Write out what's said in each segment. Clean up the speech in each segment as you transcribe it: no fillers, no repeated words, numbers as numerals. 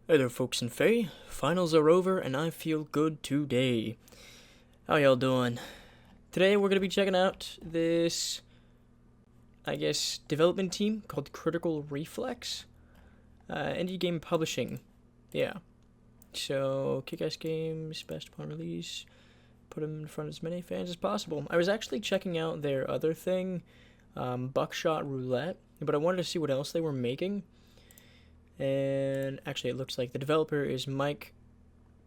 Hey there, folks and Faye. Finals are over, and I feel good today. How y'all doing? Today we're gonna be checking out this, development team called Critical Reflex. Indie game publishing. Yeah. So, kick-ass games, best upon release. Put them in front of as many fans as possible. I was actually checking out their other thing, Buckshot Roulette, but I wanted to see what else they were making. And actually, it looks like the developer is Mike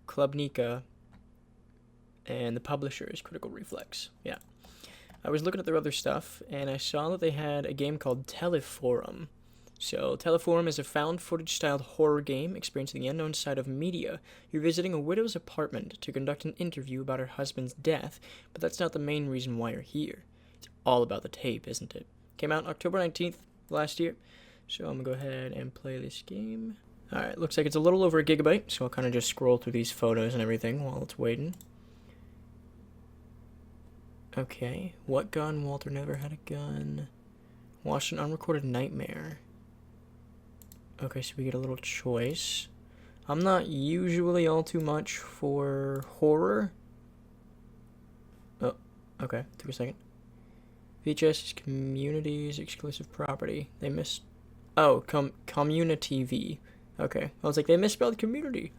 Klubnica, and the publisher is Critical Reflex. Yeah. I was looking at their other stuff, and I saw that they had a game called Teleforum. So, Teleforum is a found footage-styled horror game experiencing the unknown side of media. You're visiting a widow's apartment to conduct an interview about her husband's death, but that's not the main reason why you're here. It's all about the tape, isn't it? Came out October 19th last year. So I'm going to go ahead and play this game. Alright, looks like it's a little over a gigabyte, so I'll kind of just scroll through these photos and everything while it's waiting. Okay, what gun? Walter never had a gun. Watched an unrecorded nightmare. Okay, so we get a little choice. I'm not usually all too much for horror. Oh, okay, took a second. VHS is Community's exclusive property. They missed... Oh, Community V. Okay. I was like, they misspelled community.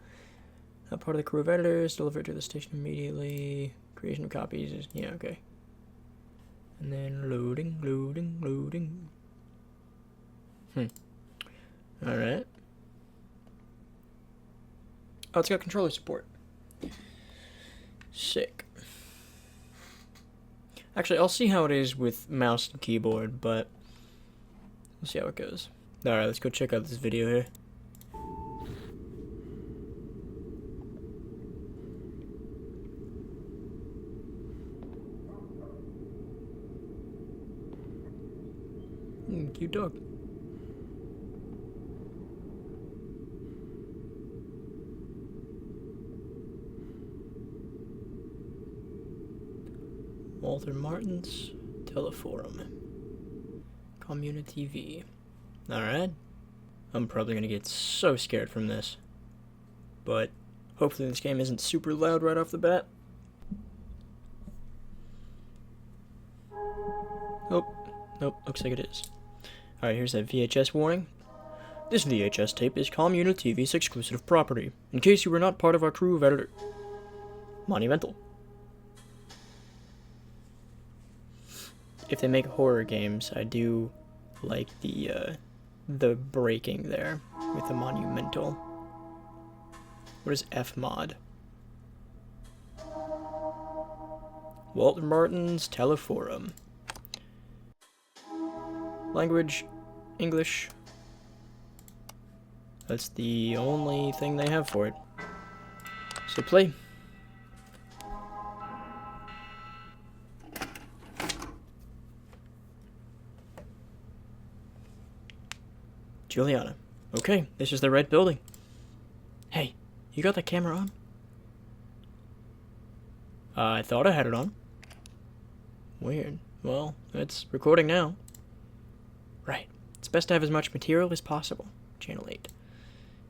Part of the crew of editors, delivered to the station immediately. Creation of copies is, yeah, okay. And then loading. Alright. Oh, it's got controller support. Sick. Actually, I'll see how it is with mouse and keyboard, but we'll see how it goes. Alright, let's go check out this video here. Cute dog. Walter Martin's Teleforum. Community V. Alright. I'm probably gonna get so scared from this. But hopefully this game isn't super loud right off the bat. Oh, nope, looks like it is. Alright, here's that VHS warning. This VHS tape is Community TV's exclusive property, in case you were not part of our crew of editor. Monumental. If they make horror games, I do like the breaking there with the monumental. What is F-mod? Walter Martin's Teleforum. Language, English. That's the only thing they have for it. So play. Juliana. Okay, this is the right building. Hey, you got the camera on? I thought I had it on. Weird. Well, it's recording now. Right. It's best to have as much material as possible. Channel 8.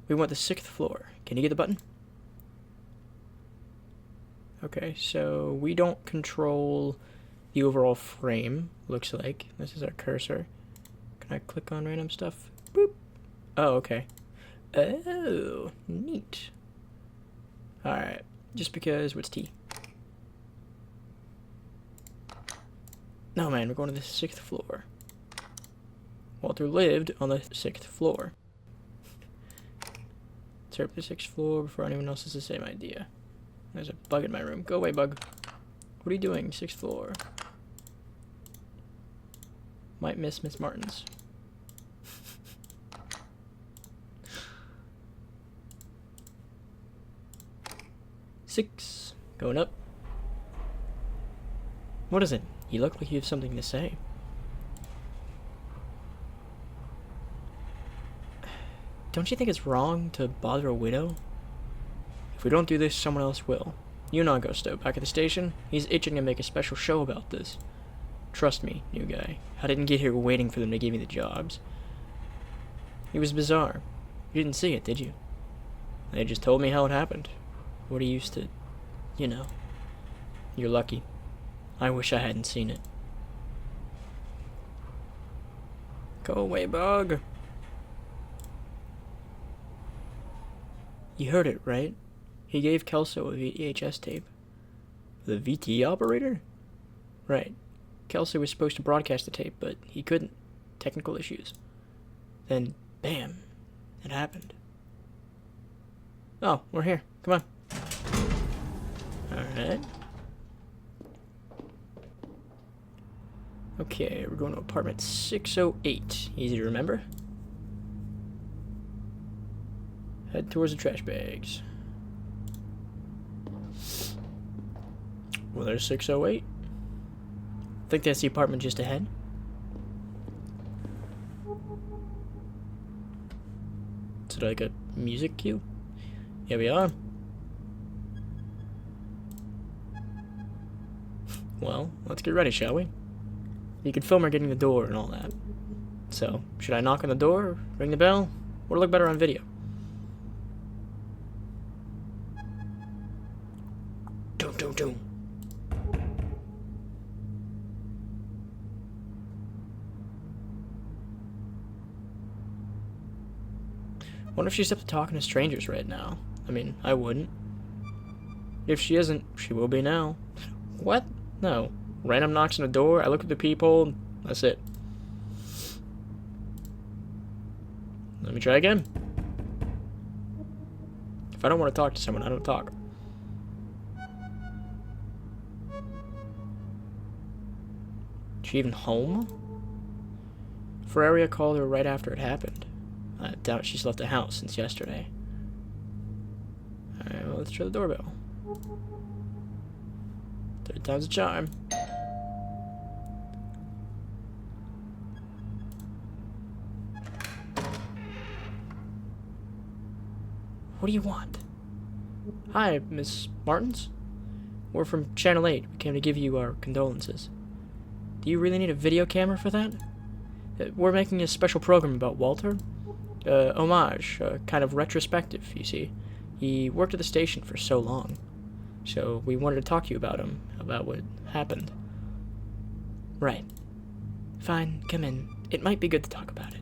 We want the 6th floor. Can you get the button? Okay, so we don't control the overall frame, looks like. This is our cursor. Can I click on random stuff? Boop. Oh, okay. Oh, neat. Alright. Just because, what's T? No, man, we're going to the 6th floor. Walter lived on the 6th floor. Turn the 6th floor before anyone else has the same idea. There's a bug in my room. Go away, bug. What are you doing? 6th floor. Might miss Miss Martin's. Six. Going up. What is it? You look like you have something to say. Don't you think it's wrong to bother a widow? If we don't do this, someone else will. You know Gusto, back at the station, he's itching to make a special show about this. Trust me, new guy. I didn't get here waiting for them to give me the jobs. It was bizarre. You didn't see it, did you? They just told me how it happened. What he used to, you know. You're lucky. I wish I hadn't seen it. Go away, bug. You heard it, right? He gave Kelso a VHS tape. The VT operator? Right. Kelso was supposed to broadcast the tape, but he couldn't. Technical issues. Then, bam, it happened. Oh, we're here. Come on. Alright. Okay, we're going to apartment 608. Easy to remember. Head towards the trash bags. Well, there's 608. I think that's the apartment just ahead. Is it like a music cue? Here we are. Well, let's get ready, shall we? You can film her getting the door and all that. So, should I knock on the door, ring the bell, or look better on video? Doom, doom, doom. Wonder if she's up to talking to strangers right now. I mean, I wouldn't. If she isn't, she will be now. What? No. Random knocks on the door, I look at the peephole, that's it. Let me try again. If I don't want to talk to someone, I don't talk. Is she even home? Ferraria called her right after it happened. I doubt she's left the house since yesterday. Alright, well, let's try the doorbell. Third time's a charm. What do you want? Hi, Miss Martins. We're from Channel 8. We came to give you our condolences. Do you really need a video camera for that? We're making a special program about Walter. Homage, kind of retrospective, you see. He worked at the station for so long. So we wanted to talk to you about him, about what happened. Right. Fine, come in. It might be good to talk about it.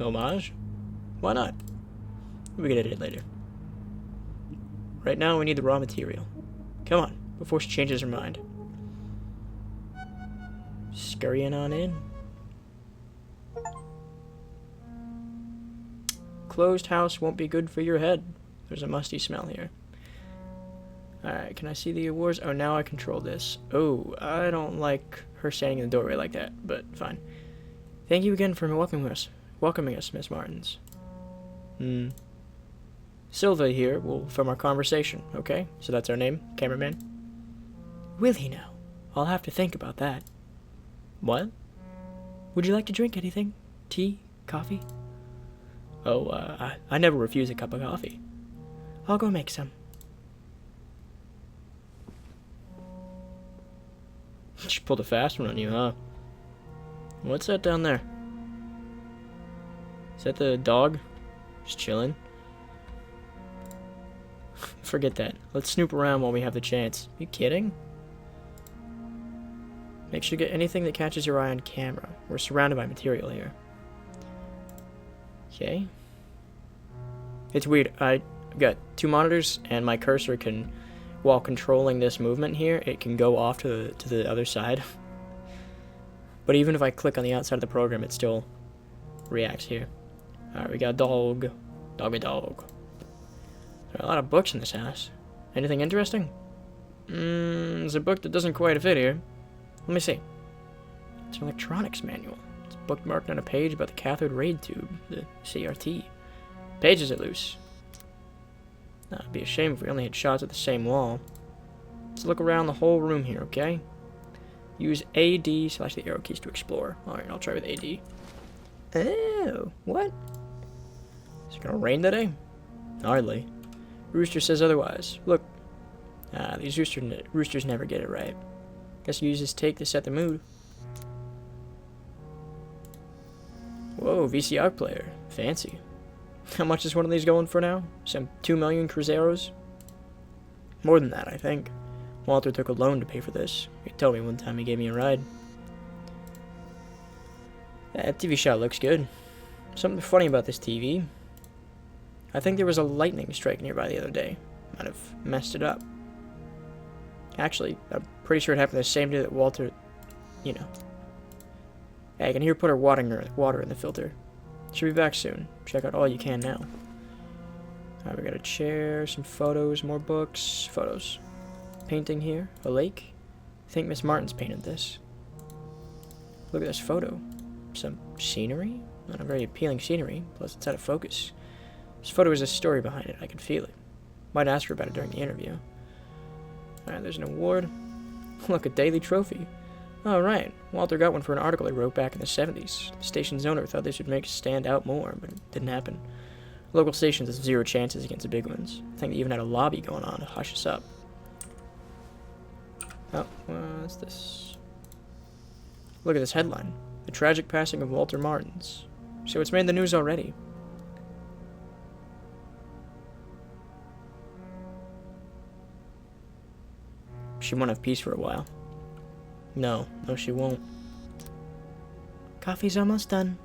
Homage? Why not? We can edit it later. Right now we need the raw material. Come on, before she changes her mind. Scurrying on in. Closed house won't be good for your head. There's a musty smell here. Alright, can I see the awards? Oh, now I control this. Oh, I don't like her standing in the doorway like that, but fine. Thank you again for welcoming us, Miss Martins. Silva here will film our conversation, okay? So that's our name, cameraman. Will he now? I'll have to think about that. What? Would you like to drink anything? Tea? Coffee? Oh, I never refuse a cup of coffee. I'll go make some. She pulled a fast one on you, huh? What's that down there? Is that the dog? Just chilling? Forget that. Let's snoop around while we have the chance. You kidding? Make sure to get anything that catches your eye on camera. We're surrounded by material here. Okay. It's weird. I've got two monitors, and my cursor can, while controlling this movement here, it can go off to the other side. But even if I click on the outside of the program, it still reacts here. Alright, we got dog. Doggy dog. There are a lot of books in this house. Anything interesting? There's a book that doesn't quite fit here. Let me see. It's an electronics manual. It's bookmarked on a page about the cathode ray tube, the CRT. Pages are loose. Now, it'd be a shame if we only had shots at the same wall. Let's look around the whole room here, okay? Use AD/the arrow keys to explore. Alright, I'll try with AD. Oh, what? Is it gonna rain today? Hardly. Rooster says otherwise. Look. These roosters never get it right. Guess use this take to set the mood. Whoa, VCR player. Fancy. How much is one of these going for now? Some 2 million cruzeros? More than that, I think. Walter took a loan to pay for this. He told me one time he gave me a ride. That TV shot looks good. Something funny about this TV. I think there was a lightning strike nearby the other day. Might have messed it up. Actually, I'm pretty sure it happened the same day that Walter, you know. Hey, I can hear her put her water in the filter. She'll be back soon. Check out all you can now. Alright, we got a chair, some photos, more books, photos. Painting here, a lake. I think Miss Martin's painted this. Look at this photo. Some scenery? Not a very appealing scenery, plus it's out of focus. This photo has a story behind it, I can feel it. Might ask her about it during the interview. Alright, there's an award. Look, a daily trophy. Alright, Walter got one for an article he wrote back in the 70s. The station's owner thought this would make it stand out more, but it didn't happen. Local stations have 0 chances against the big ones. I think they even had a lobby going on to hush us up. Oh, what's this? Look at this headline. The tragic passing of Walter Martins. So it's made the news already. She won't have peace for a while. No, she won't. Coffee's almost done.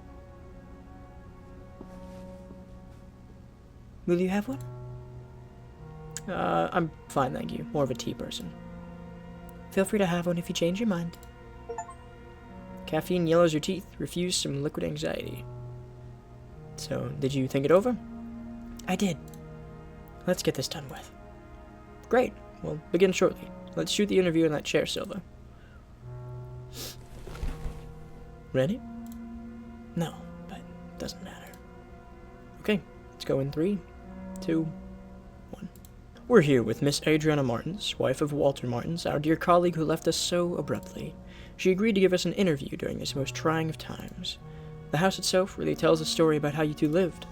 Will you have one? I'm fine, thank you. More of a tea person. Feel free to have one if you change your mind. Caffeine yellows your teeth. Refuse some liquid anxiety. So, did you think it over? I did. Let's get this done with. Great. We'll begin shortly. Let's shoot the interview in that chair, Silva. Ready? No, but it doesn't matter. Okay, let's go in 3, 2, 1. We're here with Miss Adriana Martins, wife of Walter Martins, our dear colleague who left us so abruptly. She agreed to give us an interview during this most trying of times. The house itself really tells a story about how you two lived.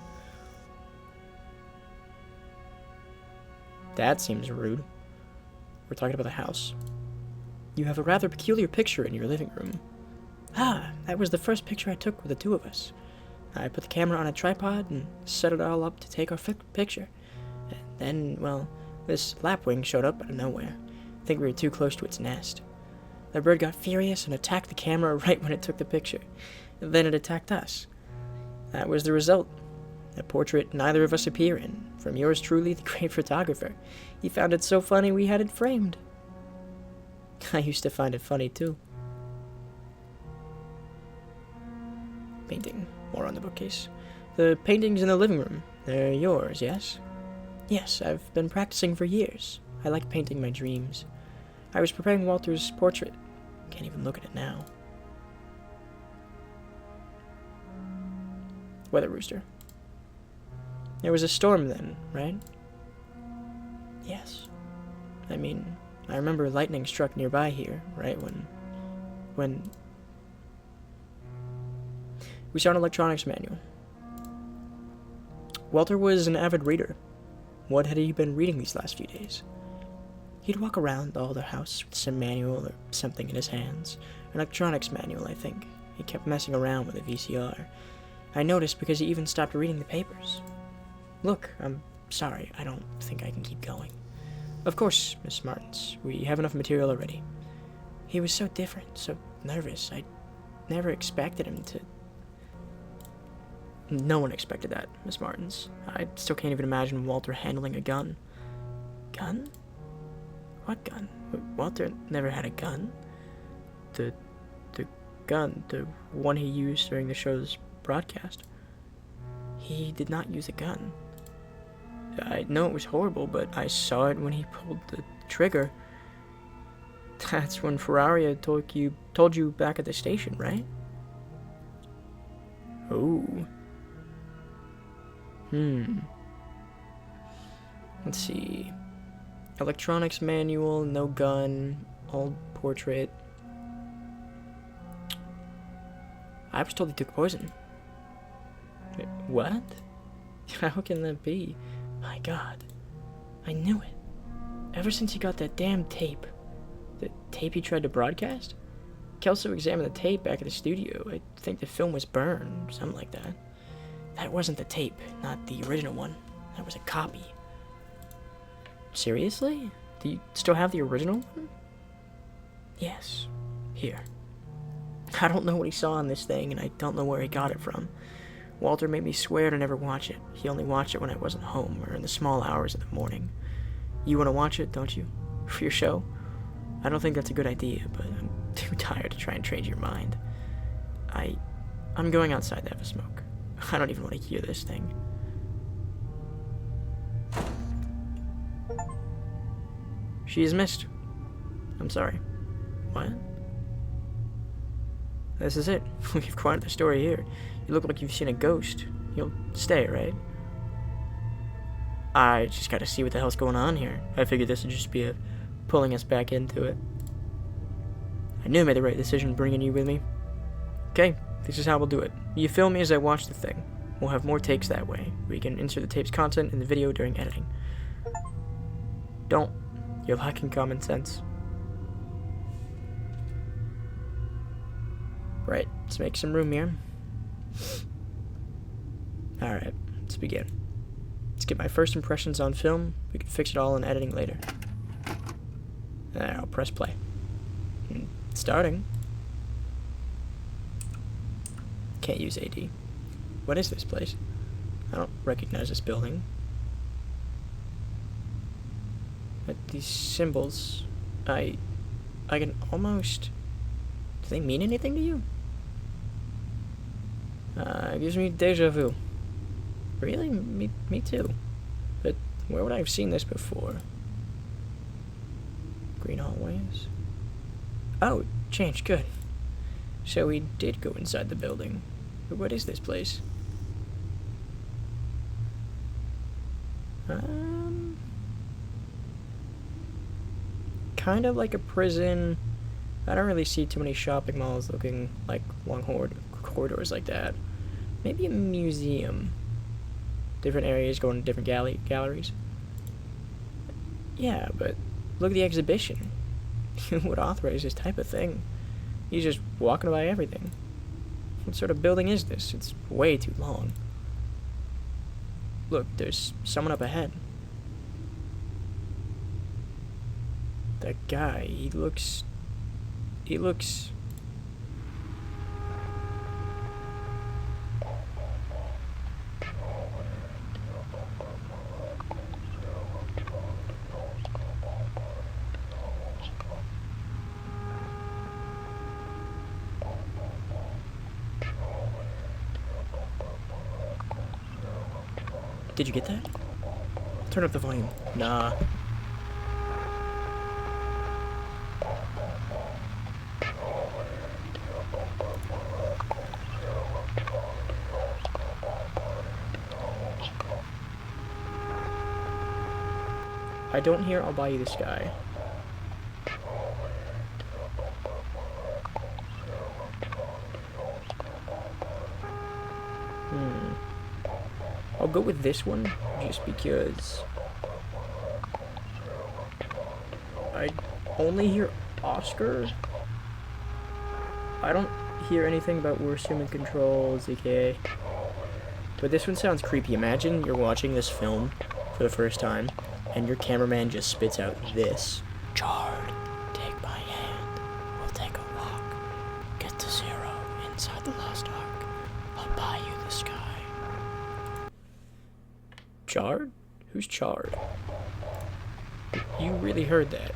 That seems rude. We're talking about the house. You have a rather peculiar picture in your living room. Ah, that was the first picture I took with the two of us. I put the camera on a tripod and set it all up to take our picture. And then, well, this lapwing showed up out of nowhere. I think we were too close to its nest. The bird got furious and attacked the camera right when it took the picture. And then it attacked us. That was the result. A portrait neither of us appear in, from yours truly, the great photographer. He found it so funny we had it framed. I used to find it funny too. Painting. More on the bookcase. The paintings in the living room. They're yours, yes? Yes, I've been practicing for years. I like painting my dreams. I was preparing Walter's portrait. Can't even look at it now. Weather rooster. There was a storm then, right? Yes. I mean, I remember lightning struck nearby here, right when... We saw an electronics manual. Walter was an avid reader. What had he been reading these last few days? He'd walk around all the house with some manual or something in his hands. An electronics manual, I think. He kept messing around with a VCR. I noticed because he even stopped reading the papers. Look, I'm sorry, I don't think I can keep going. Of course, Miss Martins, we have enough material already. He was so different, so nervous. I never expected him to... No one expected that, Miss Martins. I still can't even imagine Walter handling a gun. Gun? What gun? Walter never had a gun. The gun, the one he used during the show's broadcast. He did not use a gun. I know it was horrible, but I saw it when he pulled the trigger. That's when Ferraria told you back at the station, right? Oh. Let's see. Electronics manual, no gun, old portrait. I was told he took poison. Wait, what? How can that be? My God. I knew it. Ever since he got that damn tape. The tape he tried to broadcast? Kelso examined the tape back at the studio. I think the film was burned, something like that. That wasn't the tape, not the original one. That was a copy. Seriously? Do you still have the original one? Yes. Here. I don't know what he saw on this thing, and I don't know where he got it from. Walter made me swear to never watch it. He only watched it when I wasn't home, or in the small hours of the morning. You want to watch it, don't you? For your show? I don't think that's a good idea, but I'm too tired to try and change your mind. I'm going outside to have a smoke. I don't even want to hear this thing. She is missed. I'm sorry. What? This is it. We've quieted the story here. You look like you've seen a ghost. You'll stay, right? I just gotta see what the hell's going on here. I figured this would just be a pulling us back into it. I knew I made the right decision bringing you with me. Okay, this is how we'll do it. You film me as I watch the thing. We'll have more takes that way. We can insert the tape's content in the video during editing. Don't. You're lacking common sense. Right, let's make some room here. Alright, let's begin. Let's get my first impressions on film. We can fix it all in editing later. There, I'll press play. Starting. Can't use AD. What is this place? I don't recognize this building. But these symbols, I can almost... Do they mean anything to you? It gives me deja vu. Really? Me too. But where would I have seen this before? Green hallways. Oh, changed. Good. So we did go inside the building. But what is this place? Kind of like a prison. I don't really see too many shopping malls looking like long corridors like that. Maybe a museum. Different areas going to different galleries. Yeah, but look at the exhibition. Who would authorize this type of thing? He's just walking by everything. What sort of building is this? It's way too long. Look, there's someone up ahead. That guy, he looks... Did you get that? Turn up the volume. Nah. I don't hear I'll buy you the sky. I'll go with this one, just because I only hear Oscar. I don't hear anything about worse human controls, aka. But this one sounds creepy. Imagine you're watching this film for the first time, and your cameraman just spits out this. Charred, take my hand, we'll take a walk. Get to 0 inside the Lost Ark. I'll buy you the sky. Charred? Who's Charred? You really heard that.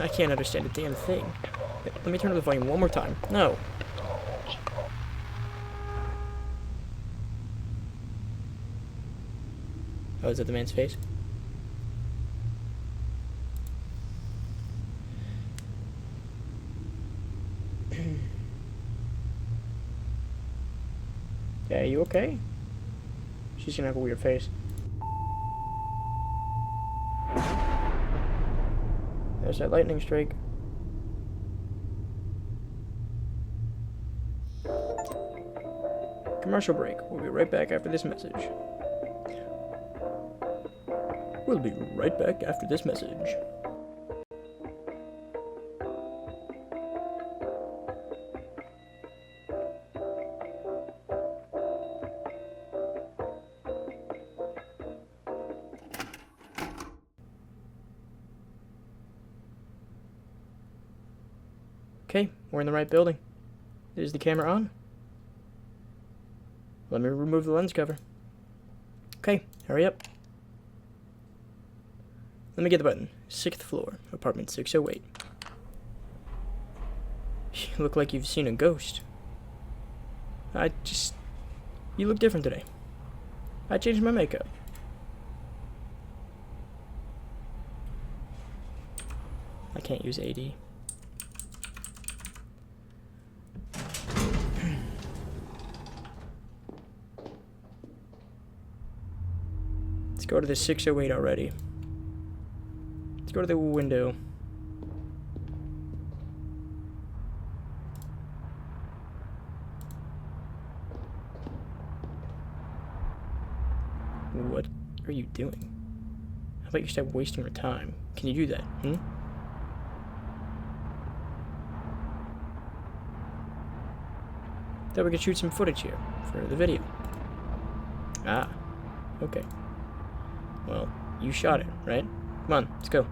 I can't understand a damn thing. Let me turn up the volume one more time. No. Oh, is that the man's face? Yeah, you okay? She's gonna have a weird face. There's that lightning strike. Commercial break. We'll be right back after this message. We'll be right back after this message. Okay, we're in the right building. Is the camera on? Let me remove the lens cover. Okay, hurry up. Let me get the button. 6th floor, apartment 608. You look like you've seen a ghost. You look different today. I changed my makeup. I can't use AD. Let's go to the 608 already. Let's go to the window. What are you doing? How about you stop wasting your time? Can you do that, Thought we could shoot some footage here for the video. Ah, okay. Well, you shot it, right? Come on, let's go.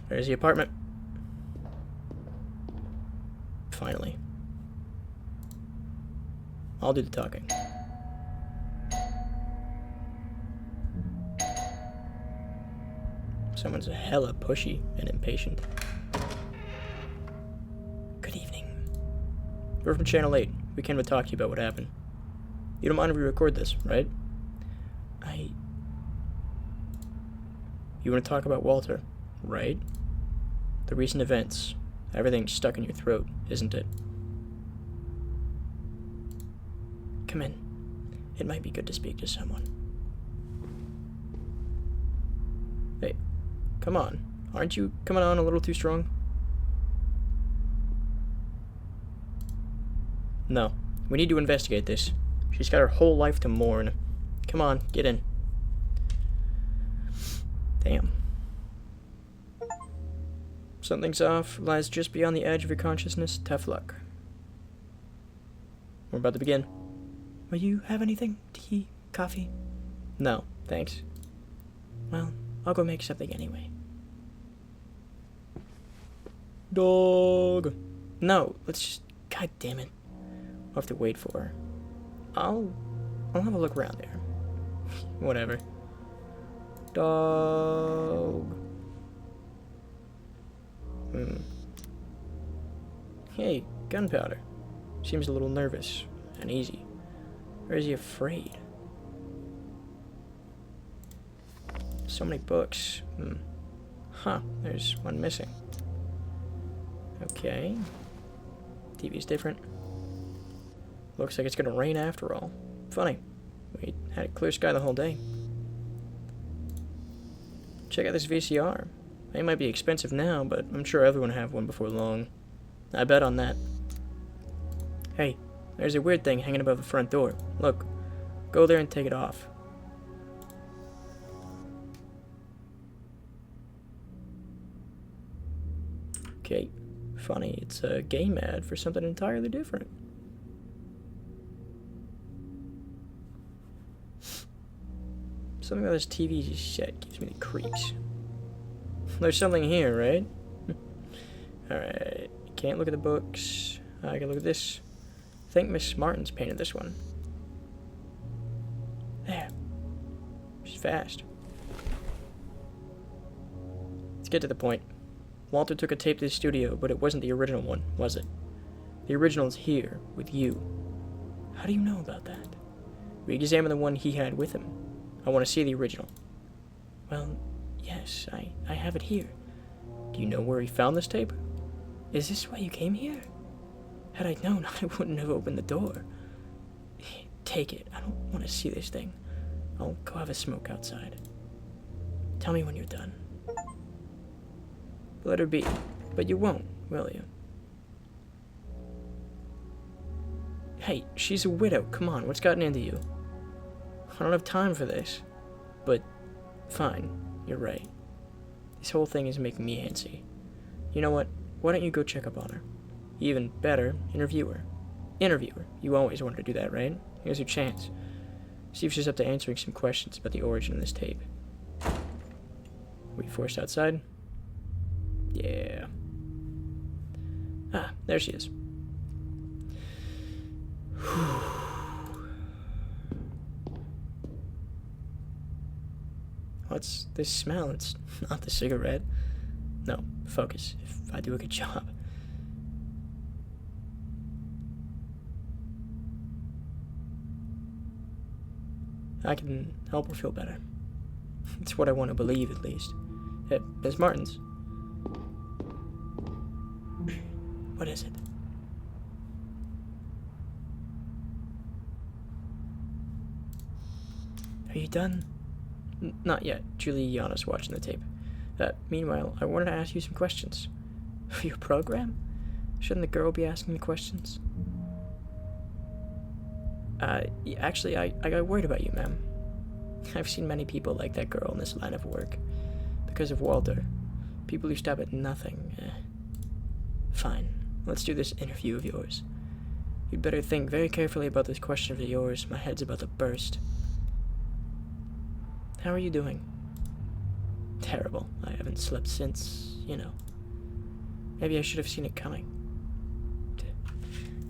There's the apartment. Finally. I'll do the talking. Someone's hella pushy and impatient. Good evening. We're from Channel 8. We came to talk to you about what happened. You don't mind if we record this, right? You want to talk about Walter, right? The recent events. Everything's stuck in your throat, isn't it? Come in. It might be good to speak to someone. Hey, come on. Aren't you coming on a little too strong? No, we need to investigate this. She's got her whole life to mourn. Come on, get in. Damn. Something's off. Lies just beyond the edge of your consciousness. Tough luck. We're about to begin. Will you have anything? Tea? Coffee? No, thanks. Well, I'll go make something anyway. Dog. No, let's just... God damn it. I'll have to wait for her. I'll have a look around there. Whatever. Dog. Hey, gunpowder. Seems a little nervous. Uneasy. Or is he afraid? So many books. Huh, there's one missing. Okay. TV's different. Looks like it's gonna rain after all. Funny. We had a clear sky the whole day. Check out this VCR. It might be expensive now, but I'm sure everyone will have one before long. I bet on that. Hey, there's a weird thing hanging above the front door. Look, go there and take it off. Okay, funny, it's a game ad for something entirely different. Something about this TV set gives me the creeps. There's something here, right? Alright, can't look at the books. I can look at this. I think Miss Martin's painted this one. There. She's fast. Let's get to the point. Walter took a tape to the studio, but it wasn't the original one, was it? The original's here, with you. How do you know about that? We examined the one he had with him. I want to see the original. Well, yes, I have it here. Do you know where he found this tape? Is this why you came here? Had I known, I wouldn't have opened the door. Take it. I don't want to see this thing. I'll go have a smoke outside. Tell me when you're done. Let her be. But you won't, will you? Hey, she's a widow. Come on, what's gotten into you? I don't have time for this. But, fine. You're right. This whole thing is making me antsy. You know what? Why don't you go check up on her? Even better, interview her. Interview her. You always wanted to do that, right? Here's your chance. See if she's up to answering some questions about the origin of this tape. We we forced outside? Yeah. Ah, there she is. What's this smell? It's not the cigarette. No, focus, if I do a good job. I can help her feel better. It's what I want to believe, at least. Miss Martins. What is it? Are you done? Not yet. Juliana's watching the tape. Meanwhile, I wanted to ask you some questions. For your program? Shouldn't the girl be asking the questions? Actually, I got worried about you, ma'am. I've seen many people like that girl in this line of work. Because of Walter. People who stop at nothing. Fine. Let's do this interview of yours. You'd better think very carefully about this question of yours. My head's about to burst. How are you doing? Terrible. I haven't slept since, you know. Maybe I should have seen it coming.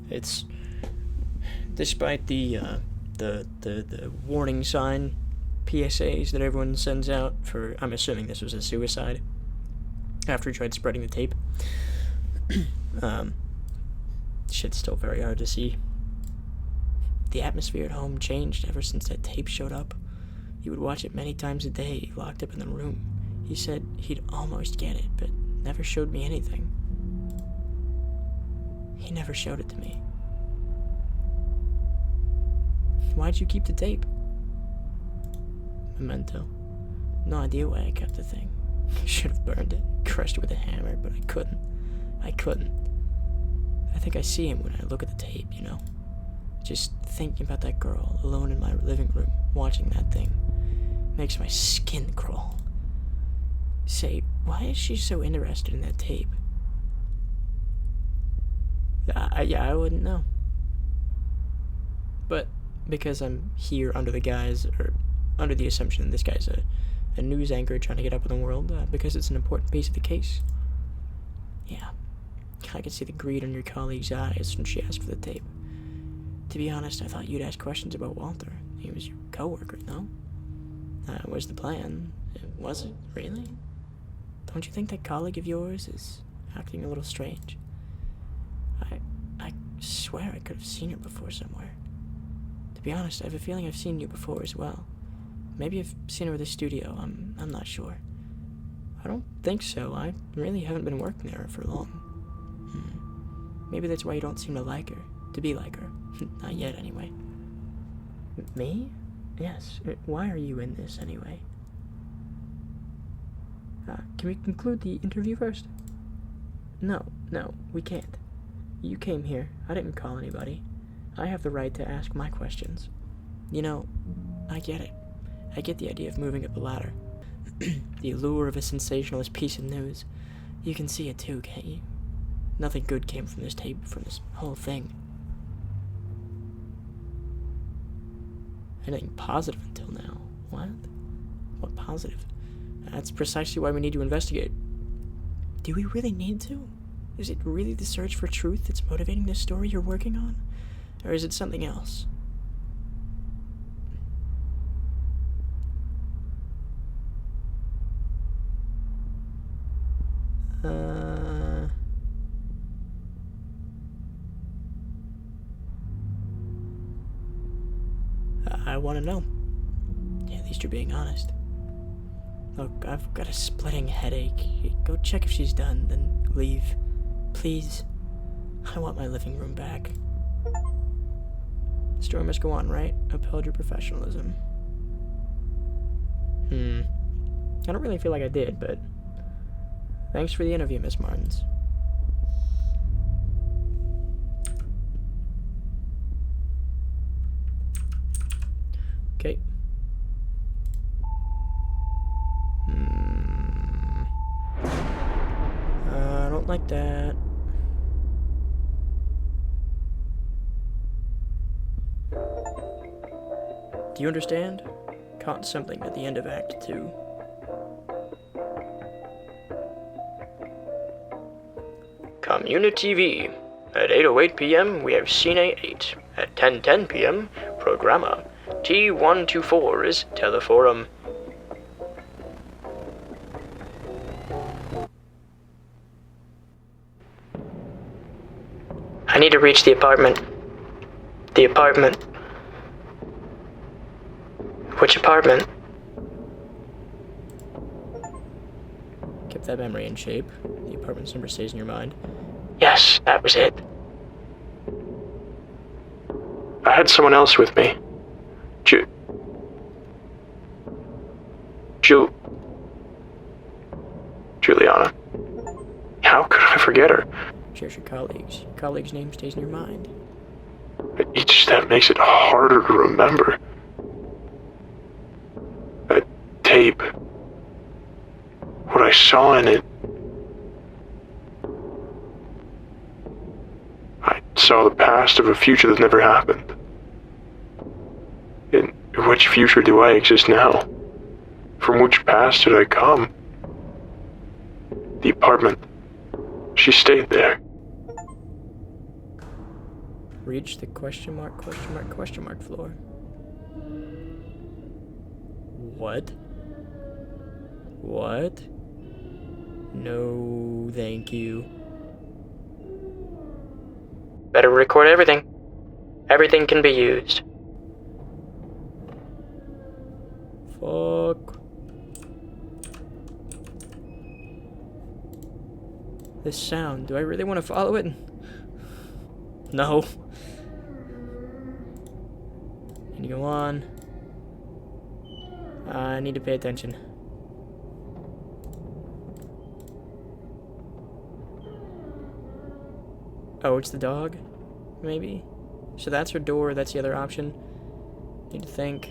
It's... Despite the warning sign PSAs that everyone sends out for... I'm assuming this was a suicide. After he tried spreading the tape. Shit's still very hard to see. The atmosphere at home changed ever since that tape showed up. He would watch it many times a day, locked up in the room. He said he'd almost get it, but never showed me anything. He never showed it to me. Why'd you keep the tape? Memento. No idea why I kept the thing. I should have burned it, crushed it with a hammer, but I couldn't. I think I see him when I look at the tape, you know? Just thinking about that girl alone in my living room, watching that thing, makes my skin crawl. Say, why is she so interested in that tape? I wouldn't know. But because I'm here under the assumption that this guy's a news anchor trying to get up in the world, because it's an important piece of the case. Yeah, I could see the greed in your colleague's eyes when she asked for the tape. To be honest, I thought you'd ask questions about Walter. He was your coworker, no? That was the plan. Was it, really? Don't you think that colleague of yours is acting a little strange? I swear I could have seen her before somewhere. To be honest, I have a feeling I've seen you before as well. Maybe I've seen her at the studio, I'm not sure. I don't think so. I really haven't been working there for long. Maybe that's why you don't seem to like her. To be like her. Not yet, anyway. Me? Yes. Why are you in this, anyway? Can we conclude the interview first? No, we can't. You came here. I didn't call anybody. I have the right to ask my questions. You know, I get it. I get the idea of moving up the ladder. The allure of a sensationalist piece of news. You can see it too, can't you? Nothing good came from this tape, from this whole thing. Anything positive until now. What? What positive? That's precisely why we need to investigate. Do we really need to? Is it really the search for truth that's motivating this story you're working on? Or is it something else? I want to know. Yeah, at least you're being honest. Look, I've got a splitting headache. Go check if she's done, then leave. Please. I want my living room back. The story must go on, right? Upheld your professionalism. I don't really feel like I did, but... Thanks for the interview, Miss Martins. Okay. I don't like that. Do you understand? Caught something at the end of Act 2. on Unit TV. At 8:08 p.m., we have Scene 8. At 10:10 p.m., Programma. T124 is Teleforum. I need to reach the apartment. The apartment. Which apartment? Keep that memory in shape. The apartment's number stays in your mind. Yes, that was it. I had someone else with me. Juliana. How could I forget her? Cheers your colleagues. Your colleague's name stays in your mind. Each step makes it harder to remember. That tape. What I saw in it. I saw the past of a future that never happened. In which future do I exist now? From which past did I come? The apartment. She stayed there. Reach the question mark floor. What? What? No, thank you. Better record everything. Everything can be used. Fuck. This sound, do I really want to follow it? No. Need to go on. I need to pay attention. Oh, it's the dog? Maybe? So that's her door, that's the other option. Need to think.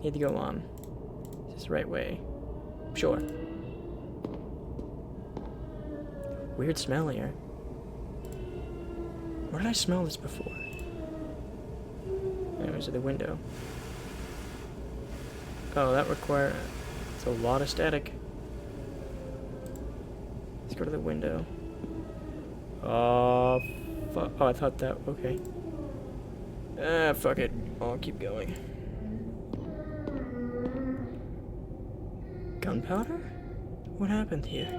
Need to go on. Is this the right way? Sure. Weird smell here. Where did I smell this before? Anyways, at the window. Oh, that requires... It's a lot of static. Let's go to the window. Oh, fuck. Oh, I thought that... Okay. Fuck it. I'll keep going. Gunpowder? What happened here?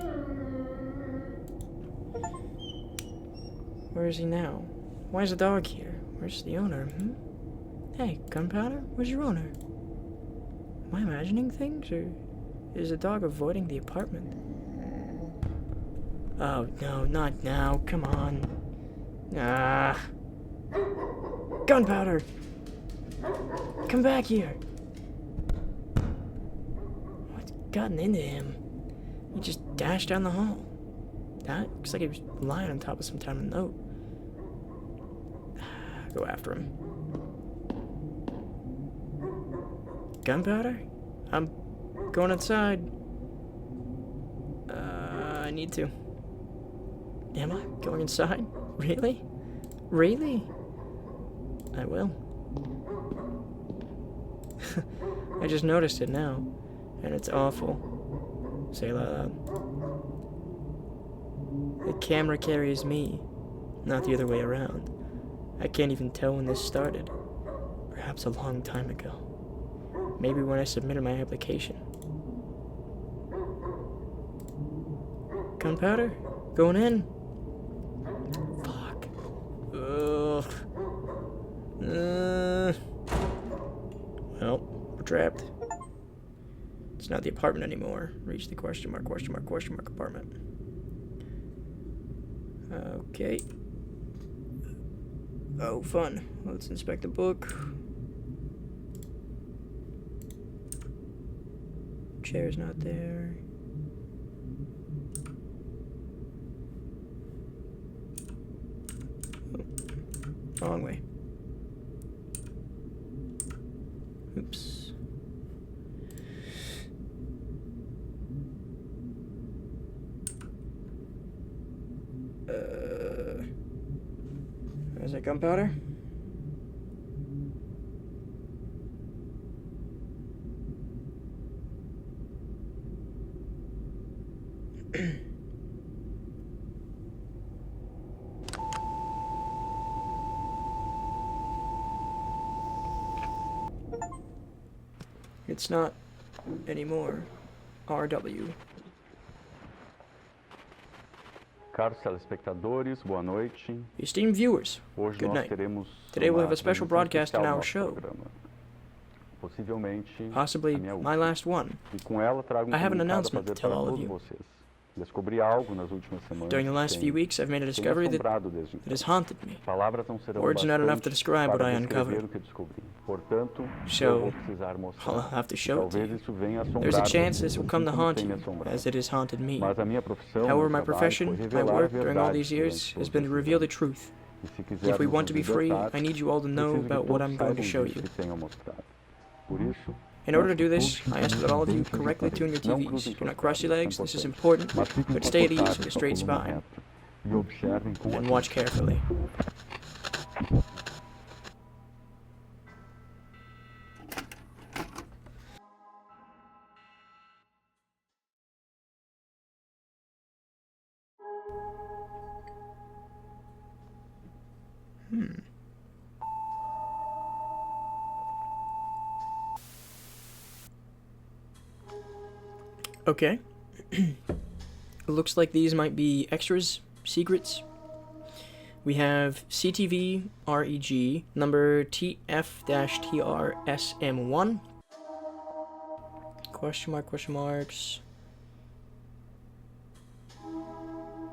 Where is he now? Why is the dog here? Where's the owner? Hey, Gunpowder? Where's your owner? Am I imagining things, or is the dog avoiding the apartment? Oh, no, not now. Come on. Ah. Gunpowder! Come back here! What's gotten into him? He just dashed down the hall. That looks like he was lying on top of some kind of note. Go after him. Gunpowder? I'm going outside. I need to. Am I going inside? Really? Really? I will. I just noticed it now, and it's awful. Say it loud. The camera carries me, not the other way around. I can't even tell when this started. Perhaps a long time ago. Maybe when I submitted my application. Gunpowder? Going in? Fuck. Ugh. Well, we're trapped. It's not the apartment anymore. Reach the question mark apartment. Okay. Oh, fun. Let's inspect the book. Chair's not there. Oh, wrong way. Oops. Is that gunpowder? It's not anymore. RW. Caros telespectadores, boa noite. Esteemed viewers, Hoje good nós night. teremos Today we'll uma have a special transmissão broadcast in especial do our nosso show. programa. Possivelmente Possibly a minha my última. last one. E com ela trago I have an comunicado a announcement fazer to tell para all of todos you. vocês. Descobri algo nas últimas semanas During the que last tem- few weeks, I've made a tem me discovery that assombrado desde então. has haunted me. Palavras não serão Words are not enough to bastante describe what para I descrever uncovered. o que descobri. Portanto, So, eu vou precisar mostrar. I'll have to show it to Talvez you. isso venha There's a assombrar chance vocês, this will assim come to como haunt tem me you, assombrado. as it has haunted me. Mas a minha profissão, However, meu my trabalho profession, foi my revelar work a during all verdade these years durante has todos been to esses reveal the anos. truth. E se If we quisermos want to be nos free, libertar, I need you all to know preciso que about what todos I'm going to saibam show disso you. que tenho a mostrar. Por isso, In order to peço do this, todos I ask that all of you fiquem correctly tune your não TVs. cruzem Do not suas cross your pernas, legs, isso é this is importante. important, Mas fiquem but stay at ease confortáveis with a com a straight coluna spine. reta e observem com And watch atenção. carefully. Okay. Looks like these might be extras, secrets. We have CTV REG number TF-TRSM1. Question marks.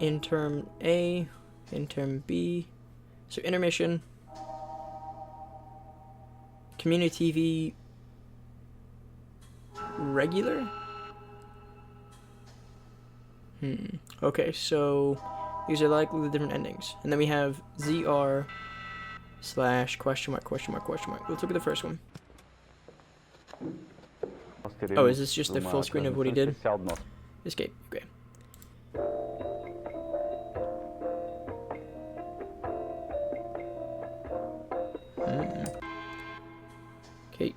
Interm A, interm B. So intermission. Community TV regular? Okay, so these are likely the different endings. And then we have ZR / question mark. Let's look at the first one. Nós teremos Oh, is this just the uma full screen of what he transmissão did? especial do nosso Escape, okay. Okay.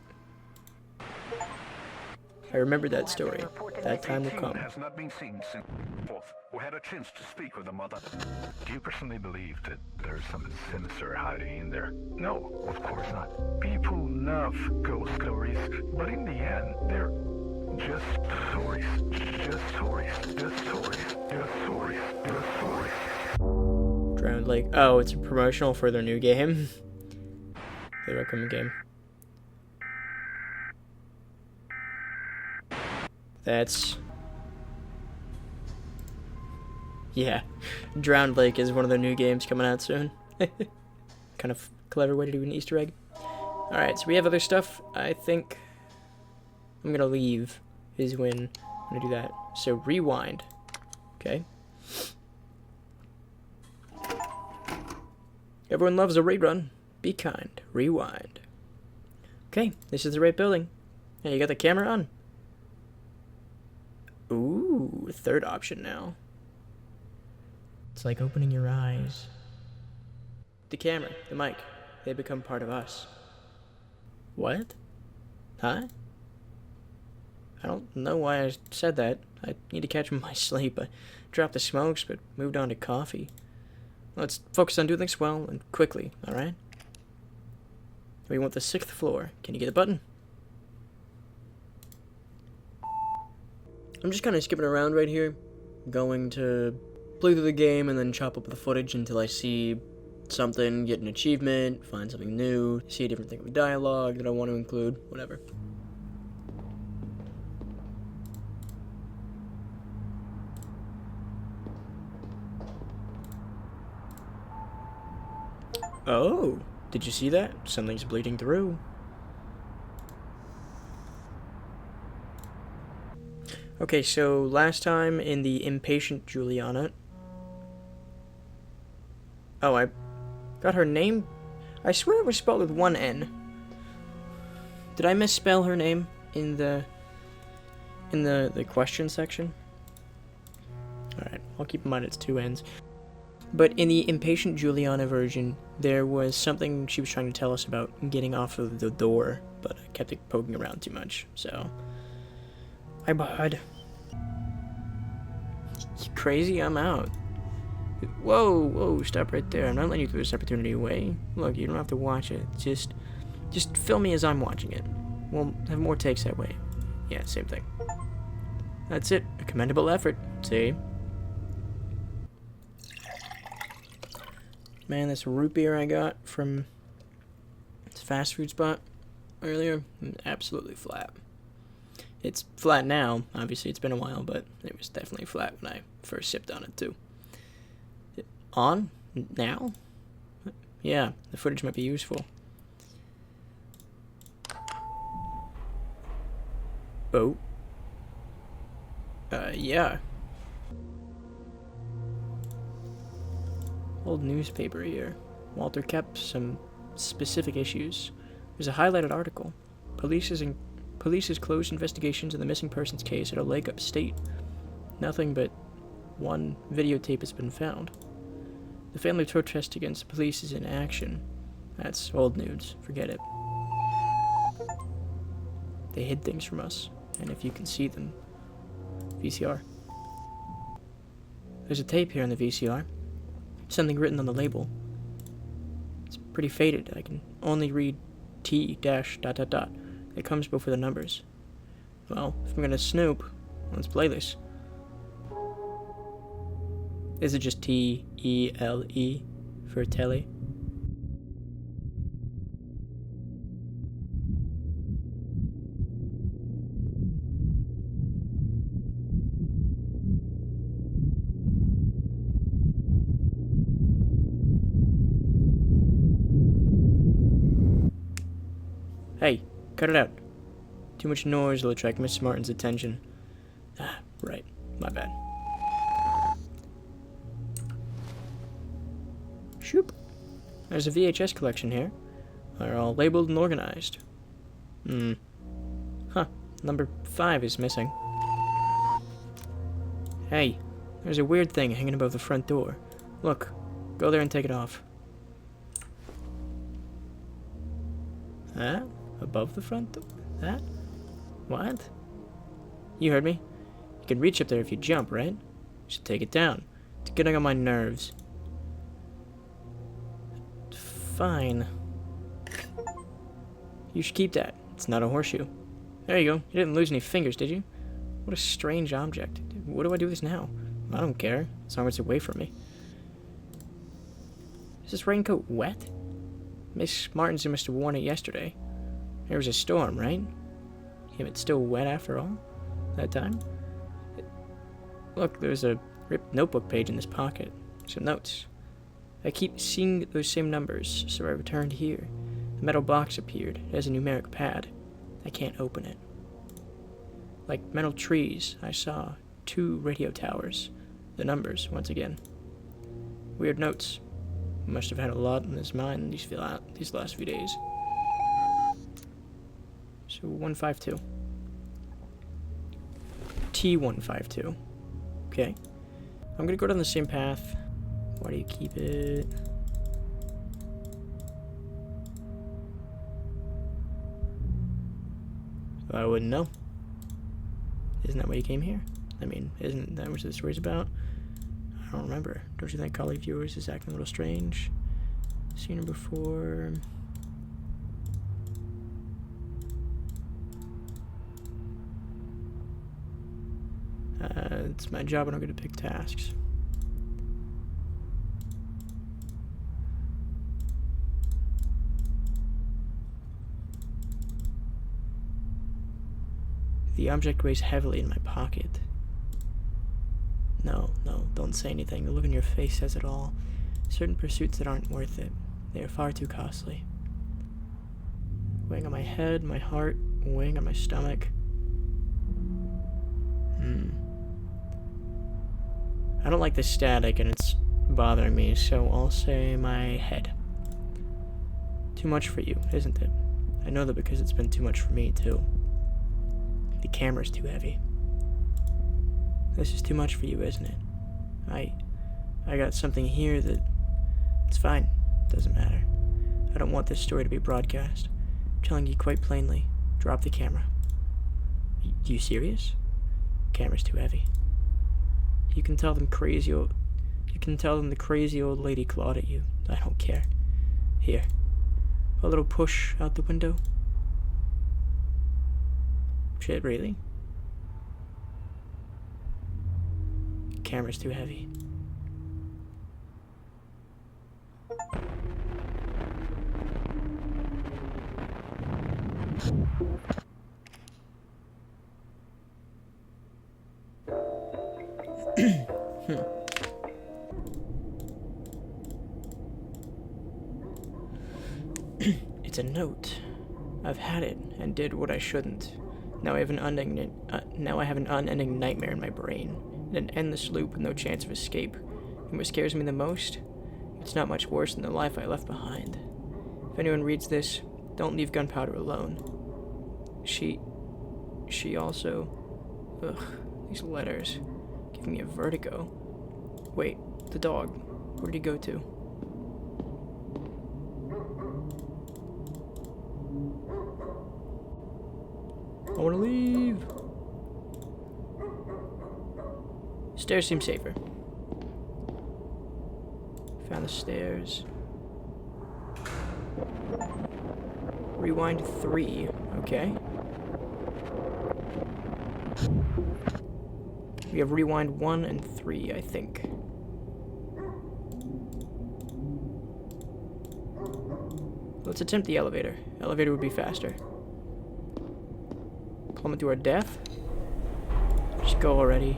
I remember that story. That time will come. Has not been seen since fourth, or had a chance to speak with the mother. Do you personally believe that there's something sinister hiding in there? No, of course not. People love ghost stories, but in the end, they're just stories. Drowned Lake. Oh, it's a promotional for their new game. Their upcoming game. That's... Yeah. Drowned Lake is one of their new games coming out soon. Kind of clever way to do an Easter egg. Alright, so we have other stuff. I think I'm gonna leave is when I'm gonna do that. So rewind. Okay. Everyone loves a rerun. Be kind. Rewind. Okay, this is the right building. Yeah, you got the camera on. Ooh, third option now. It's like opening your eyes. The camera, the mic, they become part of us. What? Huh? I don't know why I said that. I need to catch my sleep. I dropped the smokes, but moved on to coffee. Let's focus on doing things well and quickly, alright? We want the 6th floor. Can you get the button? I'm just kind of skipping around right here. Going to play through the game and then chop up the footage until I see something, get an achievement, find something new, see a different thing with dialogue that I want to include, whatever. Oh, did you see that? Something's bleeding through. Okay, so last time in the Impatient Juliana... Oh, I got her name? I swear it was spelled with one N. Did I misspell her name in the question section? Alright, I'll keep in mind it's two N's. But in the Impatient Juliana version, there was something she was trying to tell us about getting off of the door, but I kept it poking around too much, so... Hi, bud. You crazy? I'm out. Whoa, stop right there. I'm not letting you throw this opportunity away. Look, you don't have to watch it. Just film me as I'm watching it. we'll have more takes that way. Yeah, same thing. That's it. A commendable effort. See? Man, this root beer I got from this fast food spot earlier, absolutely flat. It's flat now. Obviously, it's been a while, but it was definitely flat when I first sipped on it, too. On? Now? Yeah, the footage might be useful. Oh. Yeah. Old newspaper here. Walter kept some specific issues. There's a highlighted article. Police has closed investigations in the missing persons case at a lake upstate. Nothing but one videotape has been found. The family protest against the police is in action. That's old news. Forget it. They hid things from us, and if you can see them, VCR. There's a tape here on the VCR. Something written on the label. It's pretty faded. I can only read T dash dot dot dot. It comes before the numbers. Well, if I'm gonna snoop, let's play this. Is it just T-E-L-E for telly? Hey, cut it out. Too much noise will attract Miss Martin's attention. Ah, right. My bad. Shoop. There's a VHS collection here. They're all labeled and organized. Huh. Number 5 is missing. Hey, there's a weird thing hanging above the front door. Look, go there and take it off. That? Above the front door? That? What? You heard me. You can reach up there if you jump, right? You should take it down. It's getting on my nerves. Fine. You should keep that. It's not a horseshoe. There you go. You didn't lose any fingers, did you? What a strange object. What do I do with this now? I don't care, as long as it's away from me. Is this raincoat wet? Miss Martinson must have worn it yesterday. There was a storm, right? Yeah, it's still wet after all? That time? Look, there's a ripped notebook page in this pocket. Some notes. I keep seeing those same numbers, so I returned here. A metal box appeared. It has a numeric pad. I can't open it. Like metal trees, I saw 2 radio towers. The numbers, once again. Weird notes. He must have had a lot in his mind these last few days. So 152. T152. Okay. I'm gonna go down the same path. Why do you keep it? I wouldn't know. Isn't that why you came here? I mean, isn't that what the story's about? I don't remember. Don't you think colleague viewers is acting a little strange? Seen her before. It's my job and I'm going to pick tasks. The object weighs heavily in my pocket. No, don't say anything. The look in your face says it all. Certain pursuits that aren't worth it. They are far too costly. Weighing on my head, my heart, weighing on my stomach. I don't like the static and it's bothering me, so I'll say my head. Too much for you, isn't it? I know that because it's been too much for me, too. The camera's too heavy. This is too much for you, isn't it? I got something here that... It's fine. Doesn't matter. I don't want this story to be broadcast. I'm telling you quite plainly. Drop the camera. You serious? Camera's too heavy. You can tell them the crazy old lady clawed at you. I don't care. Here. A little push out the window. shit, really? Camera's too heavy. It's a note. I've had it and did what I shouldn't. Now I have an unending nightmare in my brain, and an endless loop with no chance of escape. And what scares me the most? It's not much worse than the life I left behind. If anyone reads this, don't leave gunpowder alone. She also... Ugh, these letters give me a vertigo. Wait, the dog. Where did he go to? I want to leave. Stairs seem safer. Found the stairs. Rewind 3. Okay. We have rewind 1 and 3, I think. Let's attempt the elevator. Elevator would be faster. Plummet to our death. Just go already.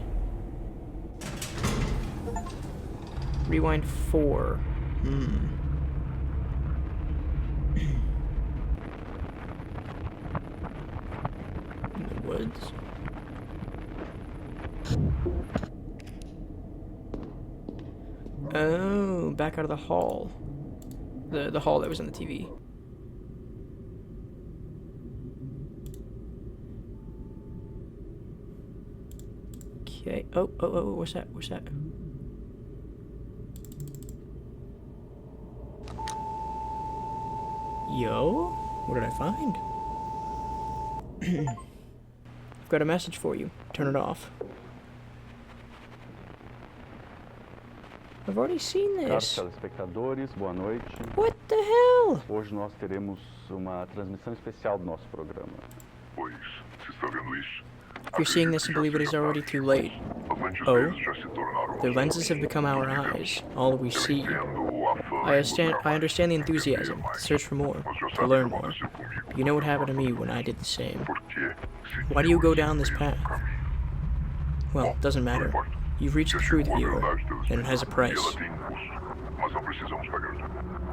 Rewind 4. In the woods. Oh, back out of the hall. The hall that was on the TV. Okay. Oh, what's that? What's that? Yo? What did I find? I've got a message for you. Turn it off. I've already seen Caros this. telespectadores, boa noite. What the hell? Hoje nós teremos uma transmissão especial do nosso programa. Pois, se está vendo isso, If you're seeing this, I believe it is already too late. as lentes Oh? deles já se tornaram Their lenses have become our eyes, all we see. tendo a fã I understand the enthusiasm, to search for more, mas já to sabe o learn que more. aconteceu comigo. You know what happened to me when I did the same. Porque se Why do you go down this path? Well, it doesn't matter. You've reached the truth, viewer, and it has a price. ela tem um custo, mas não precisamos pagar.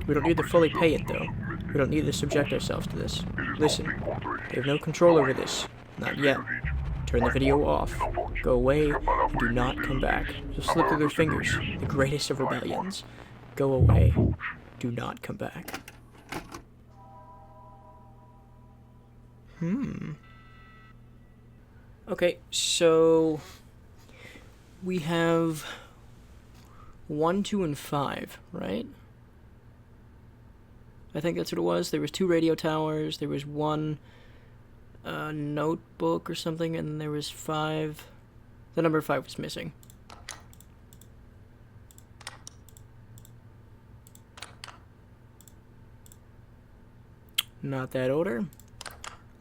We don't need to fully pay it, though. We don't need to subject ourselves to this. Listen, they have no control over this. Not yet. Turn the video off. Go away, and do not come back. You'll slip through their fingers, the greatest of rebellions. Go away. Do not come back. Okay, so... we have 1, 2, and 5, right? I think that's what it was. There was 2 radio towers, there was 1 notebook or something, and there was 5. The number 5 was missing. Not that order.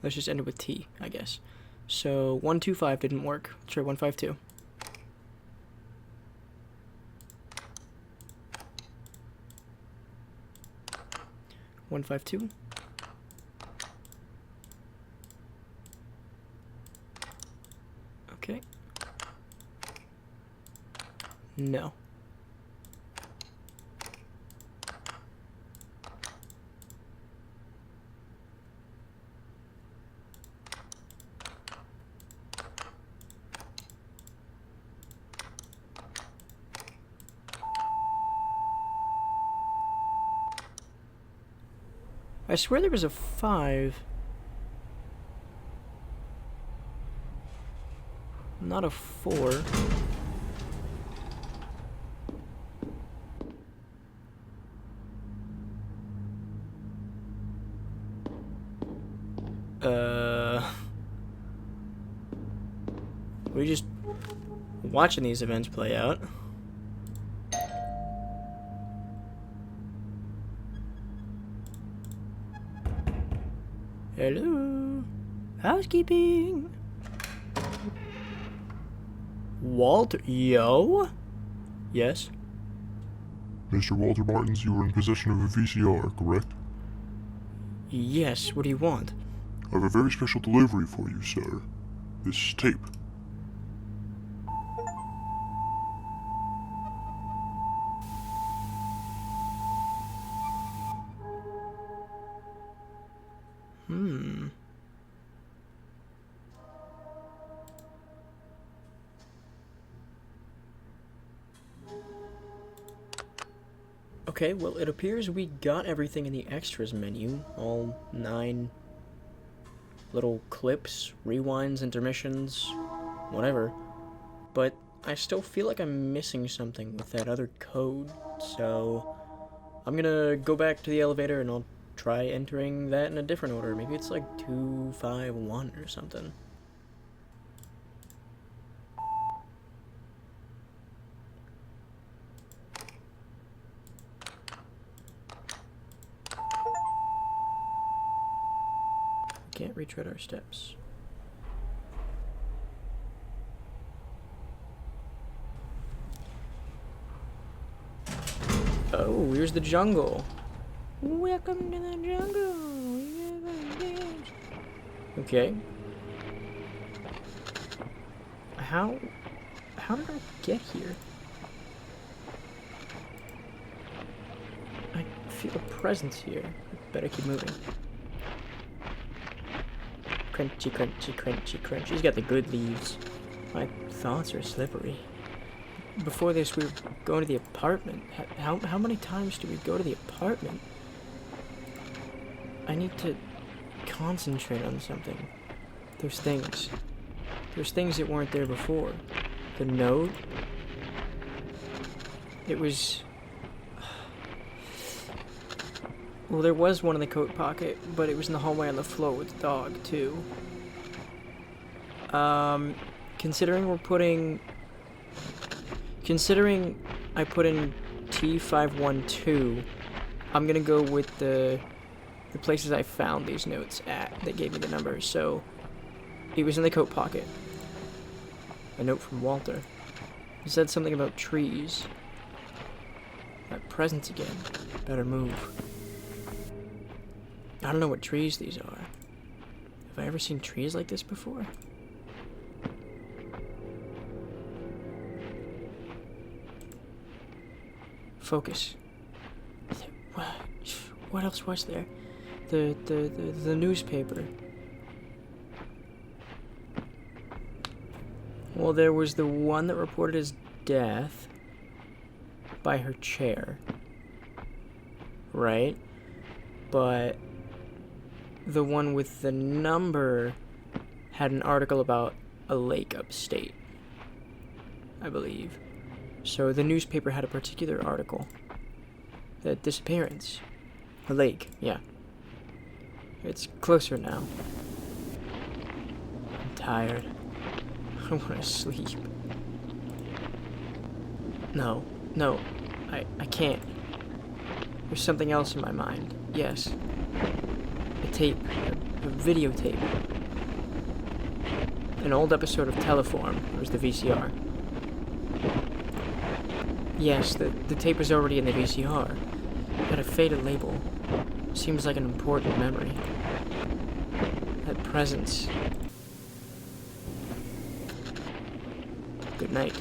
Let's just end it with T, I guess. So 1, 2, 5 didn't work. Let's try 1, 5, 2. One, 5, 2. Okay. No. I swear there was a 5. Not a 4. We just watching these events play out. Hello? Housekeeping? Walter? Yo? Yes? Mr. Walter Martins, you are in possession of a VCR, correct? Yes, what do you want? I have a very special delivery for you, sir. This tape. Okay, well, it appears we got everything in the extras menu. All 9 little clips, rewinds, intermissions, whatever. But I still feel like I'm missing something with that other code, so I'm gonna go back to the elevator and I'll try entering that in a different order. Maybe it's like 251 or something. Can't retread our steps. Oh, here's the jungle. Welcome to the jungle. Okay. How did I get here? I feel a presence here. Better keep moving. Crunchy, crunchy, crunchy, crunchy. He's got the good leaves. My thoughts are slippery. Before this, we were going to the apartment. How many times do we go to the apartment? I need to concentrate on something. There's things. There's things that weren't there before. The note. It was... Well, there was one in the coat pocket, but it was in the hallway on the floor with the dog, too. Considering I put in T512, I'm gonna go with the places I found these notes at that gave me the number. So, it was in the coat pocket. A note from Walter. It said something about trees. That presence again. Better move. I don't know what trees these are. Have I ever seen trees like this before? Focus. What else was there? The newspaper. Well, there was the one that reported his death by her chair. Right? But the one with the number had an article about a lake upstate, I believe. So the newspaper had a particular article. The disappearance. A lake, yeah. It's closer now. I'm tired. I want to sleep. No, I can't. There's something else in my mind. Yes. A tape. A videotape. An old episode of Teleforum. It was the VCR. Yes, the tape is already in the VCR. It had a faded label. Seems like an important memory. That presence. Good night.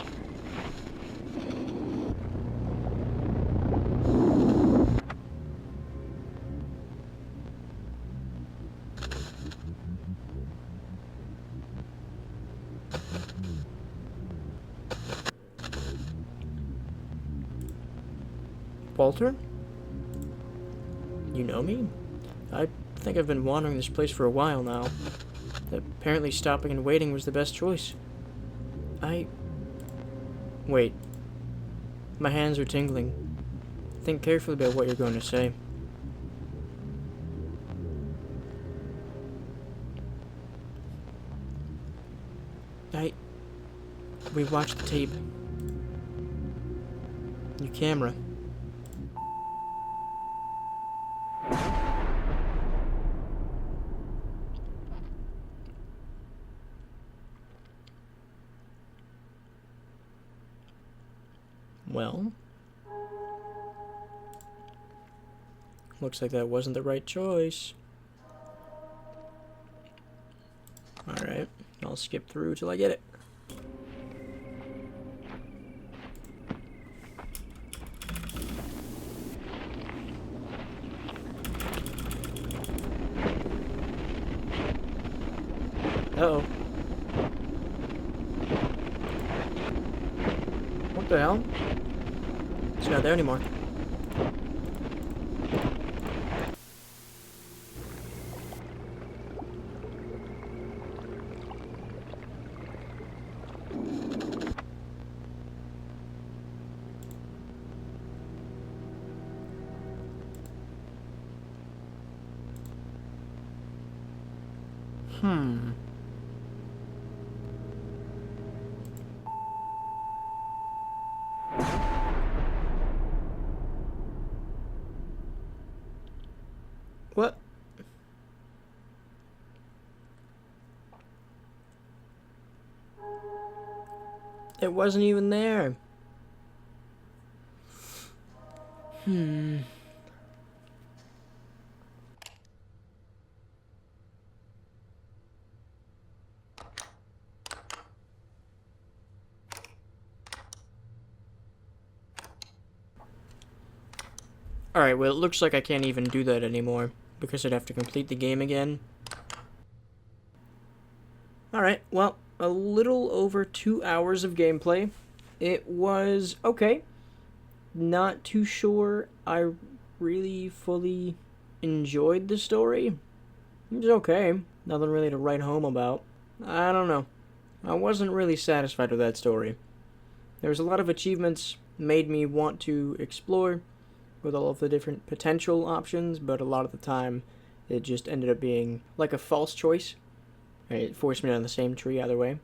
Walter? You know me? I think I've been wandering this place for a while now. Apparently stopping and waiting was the best choice. Wait. My hands are tingling. Think carefully about what you're going to say. We watched the tape. Your camera. Looks like that wasn't the right choice. Alright, I'll skip through till I get it. Uh-oh. What the hell? It's not there anymore. What? It wasn't even there. Alright, well, it looks like I can't even do that anymore, because I'd have to complete the game again. Alright, well, a little over 2 hours of gameplay. It was okay. Not too sure I really fully enjoyed the story. It was okay. Nothing really to write home about. I don't know. I wasn't really satisfied with that story. There was a lot of achievements made me want to explore with all of the different potential options, but a lot of the time it just ended up being like a false choice. It forced me down the same tree either way.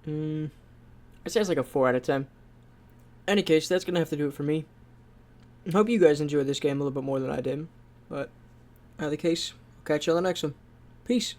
I'd say it's like a 4 out of 10. Any case, that's gonna have to do it for me. I hope you guys enjoyed this game a little bit more than I did, but either case, I'll catch you on the next one. Peace.